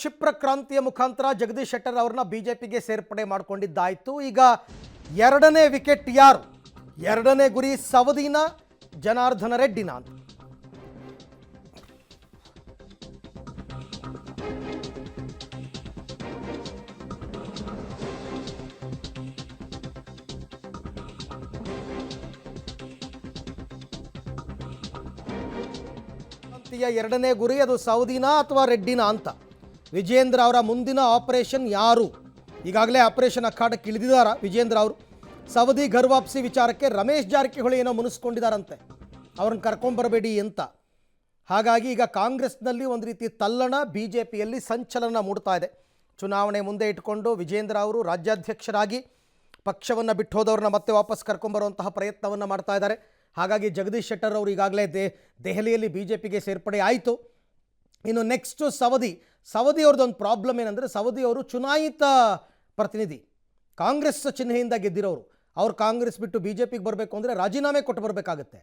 ಕ್ಷಿಪ್ರ ಕ್ರಾಂತಿಯ ಮುಖಾಂತರ ಜಗದೀಶ್ ಶೆಟ್ಟರ್ ಅವರನ್ನ ಬಿಜೆಪಿಗೆ ಸೇರ್ಪಡೆ ಮಾಡಿಕೊಂಡಿದ್ದಾಯಿತು. ಈಗ ಎರಡನೇ ವಿಕೆಟ್ ಯಾರು? ಎರಡನೇ ಗುರಿ ಸವದಿನ ಜನಾರ್ದನ ರೆಡ್ಡಿನ ಅಂತ. ಎರಡನೇ ಗುರಿ ಅದು ಸೌದಿನ ಅಥವಾ ರೆಡ್ಡಿನ ಅಂತ. ವಿಜೇಂದ್ರ ಅವರ ಮುಂದಿನ ಆಪರೇಷನ್ ಯಾರು? ಈಗಾಗಲೇ ಆಪರೇಷನ್ ಅಖಾಡಕ್ಕೆ ಇಳಿದಿದ್ದಾರ ವಿಜೇಂದ್ರ ಅವರು. ಸವದಿ ಘರ್ ವಾಪಸಿ ವಿಚಾರಕ್ಕೆ ರಮೇಶ್ ಜಾರಕಿಹೊಳಿ ಏನೋ ಮುನಿಸ್ಕೊಂಡಿದ್ದಾರಂತೆ, ಅವ್ರನ್ನ ಕರ್ಕೊಂಡ್ಬರಬೇಡಿ ಅಂತ. ಹಾಗಾಗಿ ಈಗ ಕಾಂಗ್ರೆಸ್ನಲ್ಲಿ ಒಂದು ರೀತಿ ತಲ್ಲಣ, ಬಿ ಜೆ ಪಿಯಲ್ಲಿ ಸಂಚಲನ ಮೂಡ್ತಾ ಇದೆ. ಚುನಾವಣೆ ಮುಂದೆ ಇಟ್ಕೊಂಡು ವಿಜೇಂದ್ರ ಅವರು ರಾಜ್ಯಾಧ್ಯಕ್ಷರಾಗಿ ಪಕ್ಷವನ್ನು ಬಿಟ್ಟು ಹೋದವ್ರನ್ನ ಮತ್ತೆ ವಾಪಸ್ ಕರ್ಕೊಂಬರುವಂತಹ ಪ್ರಯತ್ನವನ್ನು ಮಾಡ್ತಾ ಇದ್ದಾರೆ. ಹಾಗಾಗಿ ಜಗದೀಶ್ ಶೆಟ್ಟರ್ ಅವರು ಈಗಾಗಲೇ ದೆಹಲಿಯಲ್ಲಿ ಬಿ ಜೆ ಪಿಗೆ ಸೇರ್ಪಡೆ ಆಯಿತು. ಇನ್ನು ನೆಕ್ಸ್ಟು ಸವದಿ ಅವ್ರದ್ದೊಂದು ಪ್ರಾಬ್ಲಮ್ ಏನಂದರೆ, ಸವದಿ ಅವರು ಚುನಾಯಿತ ಪ್ರತಿನಿಧಿ, ಕಾಂಗ್ರೆಸ್ ಚಿಹ್ನೆಯಿಂದ ಗೆದ್ದಿರೋರು. ಅವ್ರು ಕಾಂಗ್ರೆಸ್ ಬಿಟ್ಟು ಬಿ ಜೆ ಪಿಗೆ ಬರಬೇಕು ಅಂದರೆ ರಾಜೀನಾಮೆ ಕೊಟ್ಟು ಬರಬೇಕಾಗುತ್ತೆ.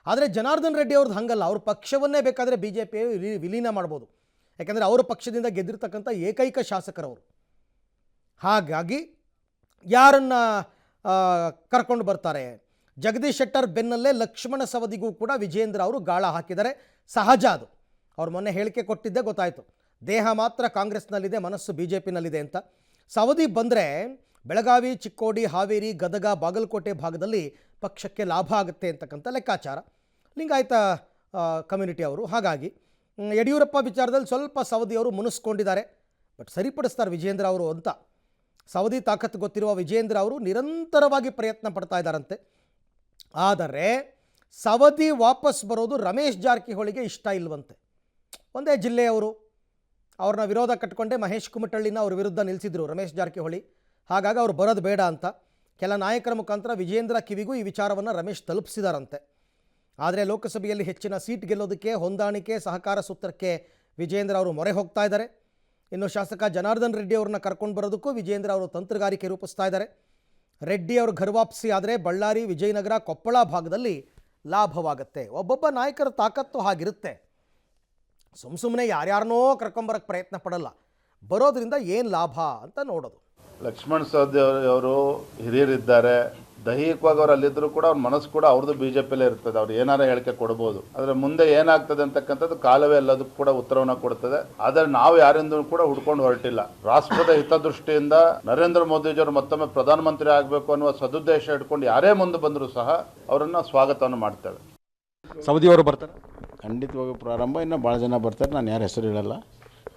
ಆದರೆ ಜನಾರ್ದನ್ ರೆಡ್ಡಿ ಅವ್ರದ್ದು ಹಂಗಲ್ಲ, ಅವ್ರ ಪಕ್ಷವನ್ನೇ ಬೇಕಾದರೆ ಬಿ ಜೆ ಪಿ ವಿಲೀನ ಮಾಡ್ಬೋದು. ಯಾಕೆಂದರೆ ಅವರ ಪಕ್ಷದಿಂದ ಗೆದ್ದಿರ್ತಕ್ಕಂಥ ಏಕೈಕ ಶಾಸಕರವರು. ಹಾಗಾಗಿ ಯಾರನ್ನು ಕರ್ಕೊಂಡು ಬರ್ತಾರೆ? ಜಗದೀಶ್ ಶೆಟ್ಟರ್ ಬೆನ್ನಲ್ಲೇ ಲಕ್ಷ್ಮಣ ಸವದಿಗೂ ಕೂಡ ವಿಜೇಂದ್ರ ಅವರು ಗಾಳ ಹಾಕಿದ್ದಾರೆ. ಸಹಜ ಅದು. ಅವ್ರು ಮೊನ್ನೆ ಹೇಳಿಕೆ ಕೊಟ್ಟಿದ್ದೇ ಗೊತ್ತಾಯಿತು, ದೇಹ ಮಾತ್ರ ಕಾಂಗ್ರೆಸ್ನಲ್ಲಿದೆ, ಮನಸ್ಸು ಬಿ ಜೆ ಪಿನಲ್ಲಿದೆ ಅಂತ. ಸವದಿ ಬಂದರೆ ಬೆಳಗಾವಿ, ಚಿಕ್ಕೋಡಿ, ಹಾವೇರಿ, ಗದಗ, ಬಾಗಲಕೋಟೆ ಭಾಗದಲ್ಲಿ ಪಕ್ಷಕ್ಕೆ ಲಾಭ ಆಗುತ್ತೆ ಅಂತಕ್ಕಂಥ ಲೆಕ್ಕಾಚಾರ ಲಿಂಗಾಯತ ಕಮ್ಯುನಿಟಿ ಅವರು. ಹಾಗಾಗಿ ಯಡಿಯೂರಪ್ಪ ವಿಚಾರದಲ್ಲಿ ಸ್ವಲ್ಪ ಸವದಿಯವರು ಮುನಿಸ್ಕೊಂಡಿದ್ದಾರೆ. ಬಟ್ ಸರಿಪಡಿಸ್ತಾರೆ ವಿಜೇಂದ್ರ ಅವರು ಅಂತ. ಸವದಿ ತಾಕತ್ತು ಗೊತ್ತಿರುವ ವಿಜೇಂದ್ರ ಅವರು ನಿರಂತರವಾಗಿ ಪ್ರಯತ್ನ ಪಡ್ತಾ ಇದ್ದಾರಂತೆ. ಆದರೆ ಸವದಿ ವಾಪಸ್ ಬರೋದು ರಮೇಶ್ ಜಾರಕಿಹೊಳಿಗೆ ಇಷ್ಟ ಇಲ್ವಂತೆ. ಒಂದೇ ಜಿಲ್ಲೆಯವರು, ಅವ್ರನ್ನ ವಿರೋಧ ಕಟ್ಕೊಂಡೆ ಮಹೇಶ್ ಕುಮಟಳ್ಳಿನ ಅವ್ರ ವಿರುದ್ಧ ನಿಲ್ಲಿಸಿದ್ರು ರಮೇಶ್ ಜಾರಕಿಹೊಳಿ. ಹಾಗಾಗಿ ಅವ್ರು ಬರೋದು ಬೇಡ ಅಂತ ಕೆಲ ನಾಯಕರ ಮುಖಾಂತರ ವಿಜೇಂದ್ರ ಕಿವಿಗೂ ಈ ವಿಚಾರವನ್ನು ರಮೇಶ್ ತಲುಪಿಸಿದಾರಂತೆ. ಆದರೆ ಲೋಕಸಭೆಯಲ್ಲಿ ಹೆಚ್ಚಿನ ಸೀಟ್ ಗೆಲ್ಲೋದಕ್ಕೆ ಹೊಂದಾಣಿಕೆ, ಸಹಕಾರ ಸೂತ್ರಕ್ಕೆ ವಿಜೇಂದ್ರ ಅವರು ಮೊರೆ ಹೋಗ್ತಾ ಇದ್ದಾರೆ. ಇನ್ನು ಶಾಸಕ ಜನಾರ್ದನ್ ರೆಡ್ಡಿ ಅವ್ರನ್ನ ಕರ್ಕೊಂಡು ಬರೋದಕ್ಕೂ ವಿಜೇಂದ್ರ ಅವರು ತಂತ್ರಗಾರಿಕೆ ರೂಪಿಸ್ತಾ ಇದ್ದಾರೆ. ರೆಡ್ಡಿ ಅವರು ಘರ್ ವಾಪಸಿ ಆದರೆ ಬಳ್ಳಾರಿ, ವಿಜಯನಗರ, ಕೊಪ್ಪಳ ಭಾಗದಲ್ಲಿ ಲಾಭವಾಗುತ್ತೆ. ಒಬ್ಬೊಬ್ಬ ನಾಯಕರ ತಾಕತ್ತು ಹಾಗಿರುತ್ತೆ. ಸುಮ್ಮನೆ ಯಾರ್ಯಾರನೋ ಕರ್ಕೊಂಬರಕ್ಕೆ ಪ್ರಯತ್ನ ಪಡಲ್ಲ, ಬರೋದ್ರಿಂದ ಏನು ಲಾಭ ಅಂತ ನೋಡೋದು. ಲಕ್ಷ್ಮಣ ಸವದಿ ಅವರು ಹಿರಿಯರಿದ್ದಾರೆ, ದೈಹಿಕವಾಗಿ ಅವ್ರು ಅಲ್ಲಿದ್ದರೂ ಕೂಡ ಅವ್ರ ಮನಸ್ಸು ಕೂಡ ಅವ್ರದ್ದು ಬಿ ಜೆ ಪಿಯಲ್ಲೇ ಇರ್ತದೆ. ಅವ್ರು ಏನಾರ ಹೇಳಿಕೆ ಕೊಡ್ಬೋದು, ಆದರೆ ಮುಂದೆ ಏನಾಗ್ತದೆ ಅಂತಕ್ಕಂಥದ್ದು ಕಾಲವೇ ಎಲ್ಲದಕ್ಕೂ ಕೂಡ ಉತ್ತರವನ್ನು ಕೊಡ್ತದೆ. ಆದರೆ ನಾವು ಯಾರಿಂದೂ ಕೂಡ ಹುಡ್ಕೊಂಡು ಹೊರಟಿಲ್ಲ. ರಾಷ್ಟ್ರದ ಹಿತದೃಷ್ಟಿಯಿಂದ ನರೇಂದ್ರ ಮೋದಿಜಿಯವರು ಮತ್ತೊಮ್ಮೆ ಪ್ರಧಾನಮಂತ್ರಿ ಆಗಬೇಕು ಅನ್ನುವ ಸದುದ್ದೇಶ ಇಟ್ಕೊಂಡು ಯಾರೇ ಮುಂದೆ ಬಂದರೂ ಸಹ ಅವರನ್ನು ಸ್ವಾಗತವನ್ನು ಮಾಡ್ತೇವೆ. ಸವದಿ ಅವರು ಬರ್ತಾರೆ, ಖಂಡಿತವಾಗೂ ಪ್ರಾರಂಭ. ಇನ್ನು ಭಾಳ ಜನ ಬರ್ತಾರೆ, ನಾನು ಯಾರ ಹೆಸರು ಹೇಳಲ್ಲ,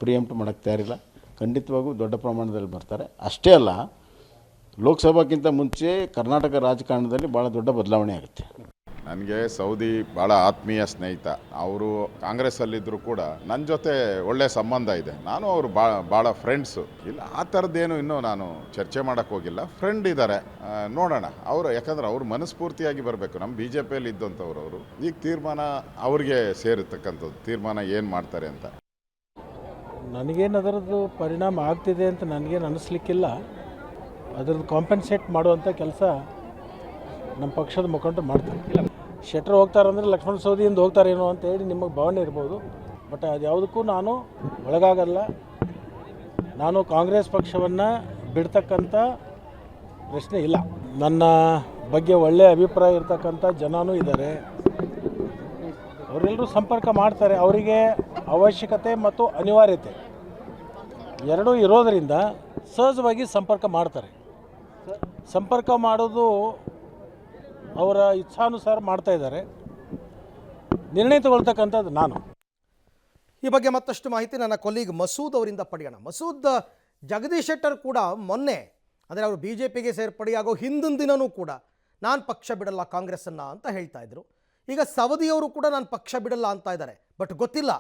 ಪ್ರಿಯಂಪ್ಟ್ ಮಾಡೋಕ್ಕೆ ತಯಾರಿಲ್ಲ. ಖಂಡಿತವಾಗೂ ದೊಡ್ಡ ಪ್ರಮಾಣದಲ್ಲಿ ಬರ್ತಾರೆ. ಅಷ್ಟೇ ಅಲ್ಲ, ಲೋಕಸಭಾಕ್ಕಿಂತ ಮುಂಚೆ ಕರ್ನಾಟಕ ರಾಜಕಾರಣದಲ್ಲಿ ಭಾಳ ದೊಡ್ಡ ಬದಲಾವಣೆ ಆಗುತ್ತೆ. ನನಗೆ ಸೌದಿ ಭಾಳ ಆತ್ಮೀಯ ಸ್ನೇಹಿತ. ಅವರು ಕಾಂಗ್ರೆಸ್ಸಲ್ಲಿದ್ದರೂ ಕೂಡ ನನ್ನ ಜೊತೆ ಒಳ್ಳೆಯ ಸಂಬಂಧ ಇದೆ. ನಾನು ಅವರು ಭಾಳ ಫ್ರೆಂಡ್ಸು. ಇಲ್ಲ ಆ ಥರದ್ದೇನು ಇನ್ನೂ ನಾನು ಚರ್ಚೆ ಮಾಡೋಕ್ಕೆ ಹೋಗಿಲ್ಲ. ಫ್ರೆಂಡ್ ಇದ್ದಾರೆ, ನೋಡೋಣ. ಅವರು ಯಾಕಂದರೆ ಅವ್ರು ಮನಸ್ಫೂರ್ತಿಯಾಗಿ ಬರಬೇಕು. ನಮ್ಮ ಬಿ ಜೆ ಪಿಯಲ್ಲಿ ಇದ್ದಂಥವ್ರು ಅವರು. ಈಗ ತೀರ್ಮಾನ ಅವ್ರಿಗೆ ಸೇರಿರ್ತಕ್ಕಂಥದ್ದು, ತೀರ್ಮಾನ ಏನು ಮಾಡ್ತಾರೆ ಅಂತ. ನನಗೇನು ಅದರದ್ದು ಪರಿಣಾಮ ಆಗ್ತಿದೆ ಅಂತ ನನಗೇನು ಅನ್ನಿಸ್ಲಿಕ್ಕಿಲ್ಲ. ಅದರದ್ದು ಕಾಂಪೆನ್ಸೇಟ್ ಮಾಡುವಂಥ ಕೆಲಸ ನಮ್ಮ ಪಕ್ಷದ ಮುಖಂಡರು ಮಾಡ್ತಾರೆ. ಶೆಟ್ಟರ್ ಹೋಗ್ತಾರಂದರೆ ಲಕ್ಷ್ಮಣ ಸವದಿಯಿಂದ ಹೋಗ್ತಾರೇನೋ ಅಂತ ಹೇಳಿ ನಿಮಗೆ ಭಾವನೆ ಇರ್ಬೋದು. ಬಟ್ ಅದು ಯಾವುದಕ್ಕೂ ನಾನು ಒಳಗಾಗಲ್ಲ. ನಾನು ಕಾಂಗ್ರೆಸ್ ಪಕ್ಷವನ್ನು ಬಿಡ್ತಕ್ಕಂಥ ಪ್ರಶ್ನೆ ಇಲ್ಲ. ನನ್ನ ಬಗ್ಗೆ ಒಳ್ಳೆಯ ಅಭಿಪ್ರಾಯ ಇರ್ತಕ್ಕಂಥ ಜನನೂ ಇದ್ದಾರೆ. ಅವರೆಲ್ಲರೂ ಸಂಪರ್ಕ ಮಾಡ್ತಾರೆ. ಅವರಿಗೆ ಅವಶ್ಯಕತೆ ಮತ್ತು ಅನಿವಾರ್ಯತೆ ಎರಡೂ ಇರೋದರಿಂದ ಸಹಜವಾಗಿ ಸಂಪರ್ಕ ಮಾಡ್ತಾರೆ. ಸಂಪರ್ಕ ಮಾಡೋದು ಅವರ ಇಚ್ಛಾನುಸಾರ ಮಾಡ್ತಾ ಇದ್ದಾರೆ. ನಿರ್ಣಯ ತಗೊಳ್ತಕ್ಕಂಥದ್ದು ನಾನು. ಈ ಬಗ್ಗೆ ಮತ್ತಷ್ಟು ಮಾಹಿತಿ ನನ್ನ ಕೊಲೀಗ್ ಮಸೂದ್ ಅವರಿಂದ ಪಡೆಯೋಣ. ಮಸೂದ್, ಜಗದೀಶ್ ಶೆಟ್ಟರ್ ಕೂಡ ಮೊನ್ನೆ ಅಂದರೆ ಅವರು ಬಿ ಜೆ ಪಿಗೆ ಸೇರ್ಪಡೆಯಾಗೋ ಹಿಂದಿನ ದಿನವೂ ಕೂಡ ನಾನು ಪಕ್ಷ ಬಿಡಲ್ಲ ಕಾಂಗ್ರೆಸ್ಸನ್ನು ಅಂತ ಹೇಳ್ತಾ ಇದ್ರು. ಈಗ ಸವದಿಯವರು ಕೂಡ ನಾನು ಪಕ್ಷ ಬಿಡಲ್ಲ ಅಂತ ಇದ್ದಾರೆ. ಬಟ್ ಗೊತ್ತಿಲ್ಲ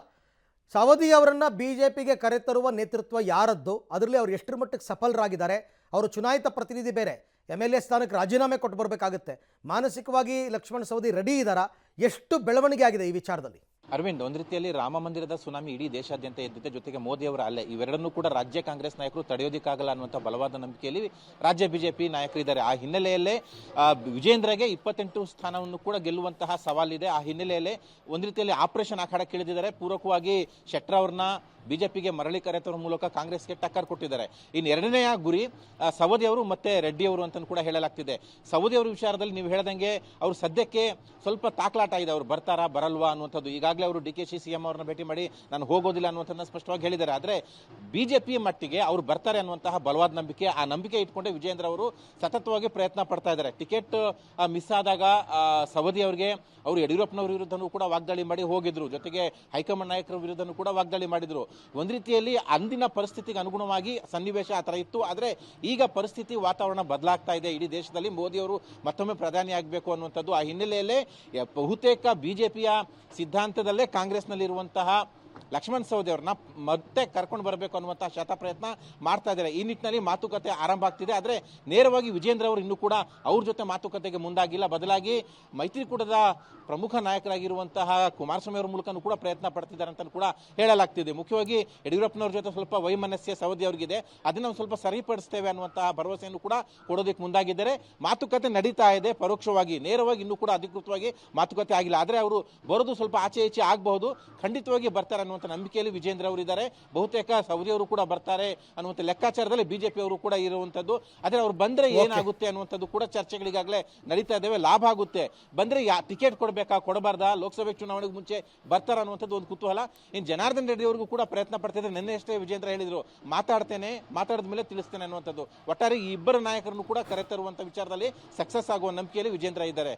ಸವದಿ ಅವರನ್ನು ಬಿ ಜೆ ಪಿಗೆ ಕರೆತರುವ ನೇತೃತ್ವ ಯಾರದ್ದು, ಅದರಲ್ಲಿ ಅವ್ರು ಎಷ್ಟರ ಮಟ್ಟಿಗೆ ಸಫಲರಾಗಿದ್ದಾರೆ. ಅವರು ಚುನಾಯಿತ ಪ್ರತಿನಿಧಿ ಬೇರೆ, MLA ಸ್ಥಾನಕ್ಕೆ ರಾಜೀನಾಮೆ ಕೊಟ್ಟು ಬರಬೇಕಾಗುತ್ತೆ. ಮಾನಸಿಕವಾಗಿ ಲಕ್ಷ್ಮಣ ಸವದಿ ರೆಡಿ ಇದ್ದಾರಾ? ಎಷ್ಟು ಬೆಳವಣಿಗೆ ಆಗಿದೆ ಈ ವಿಚಾರದಲ್ಲಿ? ಅರವಿಂದ್, ಒಂದು ರೀತಿಯಲ್ಲಿ ರಾಮ ಮಂದಿರದ ಸುನಾಮಿ ಇಡೀ ದೇಶಾದ್ಯಂತ ಎದ್ದಿದೆ. ಜೊತೆಗೆ ಮೋದಿ ಅವರ ಅಲೆ, ಇವೆರಡನ್ನೂ ಕೂಡ ರಾಜ್ಯ ಕಾಂಗ್ರೆಸ್ ನಾಯಕರು ತಡೆಯೋದಕ್ಕಾಗಲ್ಲ ಅನ್ನುವಂಥ ಬಲವಾದ ನಂಬಿಕೆಯಲ್ಲಿ ರಾಜ್ಯ ಬಿಜೆಪಿ ನಾಯಕರಿದ್ದಾರೆ. ಆ ಹಿನ್ನೆಲೆಯಲ್ಲೇ ವಿಜೇಂದ್ರಗೆ 28 ಸ್ಥಾನವನ್ನು ಕೂಡ ಗೆಲ್ಲುವಂತಹ ಸವಾಲಿದೆ. ಆ ಹಿನ್ನೆಲೆಯಲ್ಲಿ ಒಂದು ರೀತಿಯಲ್ಲಿ ಆಪರೇಷನ್ ಅಖಾಡಕ್ಕೆ ಇಳಿದಿದ್ದಾರೆ. ಪೂರಕವಾಗಿ ಶೆಟ್ಟರ್ ಅವ್ರನ್ನ ಬಿಜೆಪಿಗೆ ಮರಳಿ ಕರೆತರುವ ಮೂಲಕ ಕಾಂಗ್ರೆಸ್ಗೆ ಟಕ್ಕರ್ ಕೊಟ್ಟಿದ್ದಾರೆ. ಇನ್ನು ಎರಡನೆಯ ಗುರಿ ಸವದಿ ಅವರು ಮತ್ತೆ ರೆಡ್ಡಿ ಅವರು ಅಂತ ಕೂಡ ಹೇಳಲಾಗ್ತಿದೆ. ಸವದಿ ಅವರ ವಿಚಾರದಲ್ಲಿ ನೀವು ಹೇಳ್ದಂಗೆ ಅವರು ಸದ್ಯಕ್ಕೆ ಸ್ವಲ್ಪ ತಾಕ್ಲಾಟ ಇದೆ, ಅವರು ಬರ್ತಾರಾ ಬರಲ್ವಾ ಅನ್ನುವಂಥದ್ದು. ಈಗಾಗಲೇ ಅವರು DKಶಿ CM ಅವ್ರನ್ನ ಭೇಟಿ ಮಾಡಿ ನಾನು ಹೋಗೋದಿಲ್ಲ ಅನ್ನುವಂಥದ್ದನ್ನ ಸ್ಪಷ್ಟವಾಗಿ ಹೇಳಿದ್ದಾರೆ. ಆದರೆ ಬಿಜೆಪಿ ಮಟ್ಟಿಗೆ ಅವರು ಬರ್ತಾರೆ ಅನ್ನುವಂತಹ ಬಲವಾದ ನಂಬಿಕೆ, ಆ ನಂಬಿಕೆ ಇಟ್ಕೊಂಡೆ ವಿಜೇಂದ್ರ ಅವರು ಸತತವಾಗಿ ಪ್ರಯತ್ನ ಪಡ್ತಾ ಇದ್ದಾರೆ. ಟಿಕೆಟ್ ಮಿಸ್ ಆದಾಗ ಸವದಿ ಅವರಿಗೆ ಅವರು ಯಡಿಯೂರಪ್ಪನವರ ವಿರುದ್ಧನೂ ಕೂಡ ವಾಗ್ದಾಳಿ ಮಾಡಿ ಹೋಗಿದ್ರು, ಜೊತೆಗೆ ಹೈಕಮಾಂಡ್ ನಾಯಕರ ವಿರುದ್ಧನೂ ಕೂಡ ವಾಗ್ದಾಳಿ ಮಾಡಿದ್ರು. ಒಂದು ರೀತಿಯಲ್ಲಿ ಅಂದಿನ ಪರಿಸ್ಥಿತಿಗೆ ಅನುಗುಣವಾಗಿ ಸನ್ನಿವೇಶ ಆ ಥರ ಇತ್ತು. ಆದರೆ ಈಗ ಪರಿಸ್ಥಿತಿ ವಾತಾವರಣ ಬದಲಾಗ್ತಾ ಇದೆ. ಇಡೀ ದೇಶದಲ್ಲಿ ಮೋದಿ ಅವರು ಮತ್ತೊಮ್ಮೆ ಪ್ರಧಾನಿ ಆಗಬೇಕು ಅನ್ನುವಂಥದ್ದು. ಆ ಹಿನ್ನೆಲೆಯಲ್ಲೇ ಬಹುತೇಕ ಬಿಜೆಪಿಯ ಸಿದ್ಧಾಂತದಲ್ಲೇ ಕಾಂಗ್ರೆಸ್ನಲ್ಲಿರುವಂತಹ ಲಕ್ಷ್ಮಣ್ ಸವದಿ ಅವ್ರನ್ನ ಮತ್ತೆ ಕರ್ಕೊಂಡು ಬರಬೇಕು ಅನ್ನುವಂತಹ ಶತ ಪ್ರಯತ್ನ ಮಾಡ್ತಾ ಇದ್ದಾರೆ. ಈ ನಿಟ್ಟಿನಲ್ಲಿ ಮಾತುಕತೆ ಆರಂಭ ಆಗ್ತಿದೆ. ಆದರೆ ನೇರವಾಗಿ ವಿಜೇಂದ್ರ ಅವರು ಇನ್ನೂ ಕೂಡ ಅವ್ರ ಜೊತೆ ಮಾತುಕತೆಗೆ ಮುಂದಾಗಿಲ್ಲ. ಬದಲಾಗಿ ಮೈತ್ರಿಕೂಟದ ಪ್ರಮುಖ ನಾಯಕರಾಗಿರುವಂತಹ ಕುಮಾರಸ್ವಾಮಿ ಅವರ ಮೂಲಕನೂ ಕೂಡ ಪ್ರಯತ್ನ ಪಡ್ತಿದ್ದಾರೆ ಅಂತ ಕೂಡ ಹೇಳಲಾಗ್ತಿದೆ. ಮುಖ್ಯವಾಗಿ ಯಡಿಯೂರಪ್ಪನವ್ರ ಜೊತೆ ಸ್ವಲ್ಪ ವೈಮನಸ್ಯ ಸವದಿ ಅವರಿಗಿದೆ, ಅದನ್ನ ಸ್ವಲ್ಪ ಸರಿಪಡಿಸ್ತೇವೆ ಅನ್ನುವಂತಹ ಭರವಸೆಯನ್ನು ಕೂಡ ಕೊಡೋದಕ್ಕೆ ಮುಂದಾಗಿದ್ದಾರೆ. ಮಾತುಕತೆ ನಡೀತಾ ಇದೆ ಪರೋಕ್ಷವಾಗಿ, ನೇರವಾಗಿ ಇನ್ನೂ ಕೂಡ ಅಧಿಕೃತವಾಗಿ ಮಾತುಕತೆ ಆಗಿಲ್ಲ. ಆದರೆ ಅವರು ಬರೋದು ಸ್ವಲ್ಪ ಆಚೆ ಈಚೆ ಆಗಬಹುದು, ಖಂಡಿತವಾಗಿ ಬರ್ತಾರೆ ಅನ್ನುವಂಥ ನಂಬಿಕೆಯಲ್ಲಿ ವಿಜೇಂದ್ರ ಅವರು ಇದ್ದಾರೆ. ಬಹುತೇಕ ಸವದಿ ಅವರು ಕೂಡ ಬರ್ತಾರೆ ಅನ್ನುವಂಥ ಲೆಕ್ಕಾಚಾರದಲ್ಲಿ ಬಿಜೆಪಿ ಅವರು ಕೂಡ ಇರುವಂತದ್ದು. ಆದರೆ ಅವ್ರು ಬಂದ್ರೆ ಏನಾಗುತ್ತೆ ಅನ್ನುವಂಥದ್ದು ಕೂಡ ಚರ್ಚೆಗಳಿಗಾಗಲೇ ನಡೀತಾ ಇದ್ದಾವೆ. ಲಾಭ ಆಗುತ್ತೆ ಬಂದ್ರೆ ಟಿಕೆಟ್ ಕೊಡಬೇಕಾ ಕೊಡಬಾರ್ದಾ, ಲೋಕಸಭೆ ಚುನಾವಣೆಗೆ ಮುಂಚೆ ಬರ್ತಾರ ಅನ್ನುವಂಥದ್ದು ಒಂದು ಕುತೂಹಲ. ಇನ್ನು ಜನಾರ್ದನ್ ರೆಡ್ಡಿ ಅವರಿಗೂ ಕೂಡ ಪ್ರಯತ್ನ ಪಡ್ತಿದ್ದಾರೆ. ನಿನ್ನೆ ಅಷ್ಟೇ ವಿಜೇಂದ್ರ ಹೇಳಿದ್ರು, ಮಾತಾಡಿದ ಮೇಲೆ ತಿಳಿಸ್ತೇನೆ ಅನ್ನುವಂಥದ್ದು. ಒಟ್ಟಾರೆ ಈ ಇಬ್ಬರು ನಾಯಕರನ್ನು ಕೂಡ ಕರೆತರುವಂತ ವಿಚಾರದಲ್ಲಿ ಸಕ್ಸಸ್ ಆಗುವ ನಂಬಿಕೆಯಲ್ಲಿ ವಿಜೇಂದ್ರ ಇದ್ದಾರೆ.